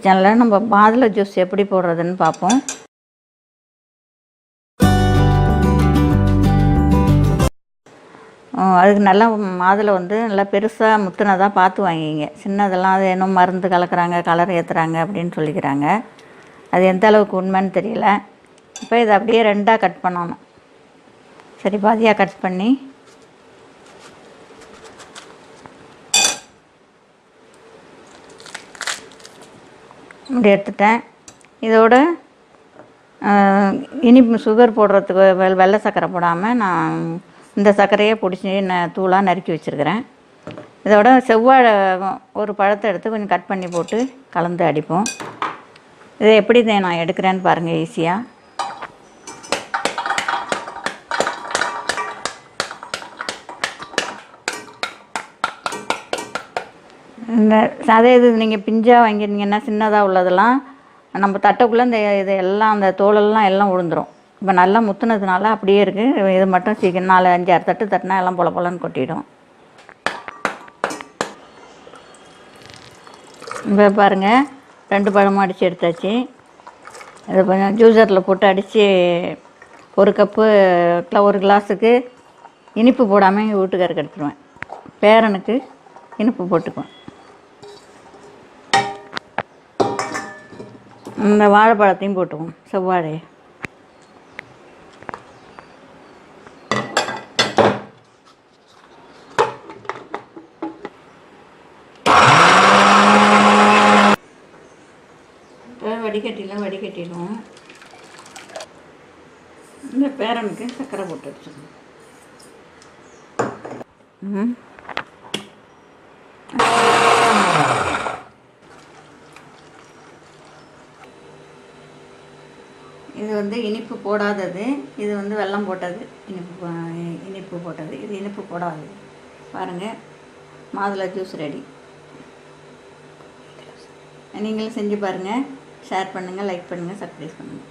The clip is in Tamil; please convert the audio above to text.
சேனலில் நம்ம மாதுளை ஜூஸ் எப்படி போடுறதுன்னு பார்ப்போம். அதுக்கு நல்லா மாதுளை வந்து நல்லா பெருசாக முத்துனதாக பார்த்து வாங்கிங்க. சின்னதெல்லாம் அது இன்னும் மருந்து கலக்கிறாங்க, கலர் ஏற்றுறாங்க அப்படின்னு சொல்லிக்கிறாங்க. அது எந்த அளவுக்கு உண்மைன்னு தெரியல. இப்போ இதை அப்படியே ரெண்டாக கட் பண்ணணும். சரி, பாதியாக கட் பண்ணி இப்படி எடுத்துட்டேன். இதோட இனிப்பு சுகர் போடுறதுக்கு வெள்ளை சர்க்கரை போடாமல் நான் இந்த சர்க்கரையே பிடிச்சி தூளாக நறுக்கி வச்சுருக்கிறேன். இதோட செவ்வாழை ஒரு பழத்தை எடுத்து கொஞ்சம் கட் பண்ணி போட்டு கலந்து அடிப்போம். இதை எப்படி நான் எடுக்கிறேன்னு பாருங்கள். ஈஸியாக இந்த அதே இது நீங்கள் பிஞ்சாக வாங்கியிருந்தீங்கன்னா சின்னதாக உள்ளதெல்லாம் நம்ம தட்டைக்குள்ளே இந்த இது எல்லாம் அந்த தோலெல்லாம் எல்லாம் விழுந்துடும். இப்போ நல்லா முத்துனதுனால அப்படியே இருக்குது. இது மட்டும் சீக்கிரம் 4, 5, 6 தட்டு தட்டினா எல்லாம் பொல பொலன்னு கொட்டிடும். இப்போ பாருங்கள், 2 பழமும் அடித்து எடுத்தாச்சு. இதை கொஞ்சம் ஜூஸரில் போட்டு அடித்து 1 கப்பு 1 கிளாஸுக்கு இனிப்பு போடாமல் எங்கள் வீட்டுக்காருக்கு எடுத்துருவேன். பேரனுக்கு இனிப்பு போட்டுக்குவேன். இந்த வாழைப்பழத்தையும் போட்டுக்குவோம், செவ்வாழையை. வடிகட்டிடுவோம். இந்த பேரனுக்கு சர்க்கரை போட்டு வச்சுக்கணும். இது வந்து இனிப்பு போடாதது, இது வந்து வெல்லம் போட்டது. இனிப்பு போட்டது, இது இனிப்பு போடாதது. பாருங்கள், மாதுளை ஜூஸ் ரெடி. நீங்களும் செஞ்சு பாருங்கள். ஷேர் பண்ணுங்கள், லைக் பண்ணுங்கள், சப்ஸ்கிரைப் பண்ணுங்கள்.